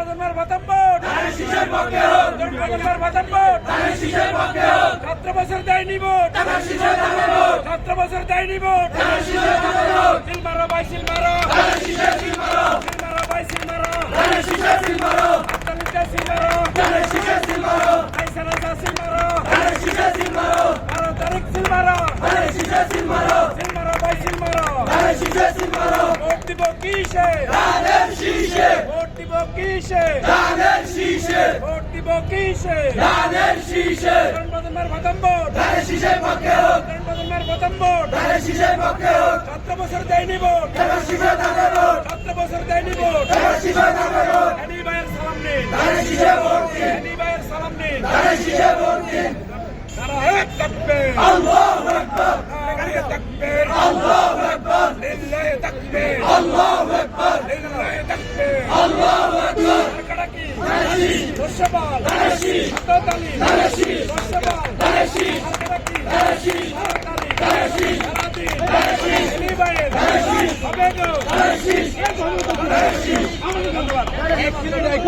প্রজন্মের প্রথম ভোট প্রজন্মের প্রথম ভোট 17 বছর দেয়নি ভোট 17 বছর দেয়নি ভোট সিল মারো ভাই সিল মারো সিল মারো ভাই সিল মারো সিল মারো সিল মারো আইসানা সিল মারো 12 তারিখ সিল মারো সিল মারো ভাই সিল মারো ভোট দিব কিসে ভোট দিব কিসে ভোট দিব কিসে প্রজন্মের প্রথম ভোট প্রজন্মের প্রথম ভোট 17 বছর দেয়নি ভোট 17 বছর দেয়নি ভোট এনি ভাইয়ের সালাম নিন এনি ভাইয়ের সালাম নিন তারা এক তাকবীর আল্লাহু আকবার নারায়ে তাকবীর আল্লাহু আকবার লিল্লাহি তাকবীর আল্লাহু আকবার লিল্লাহি তাকবীর আল্লাহু আকবার কাটাকি নাশি দশবাল নাশি হাততালি নাশি দশবাল নাশি কাটাকি নাশি হাততালি নাশি হারাদি নাশি এনি ভাইয়ের নাশি হবে গো নাশি নাশি আমাদের ধন্যবাদ 1 মিনিট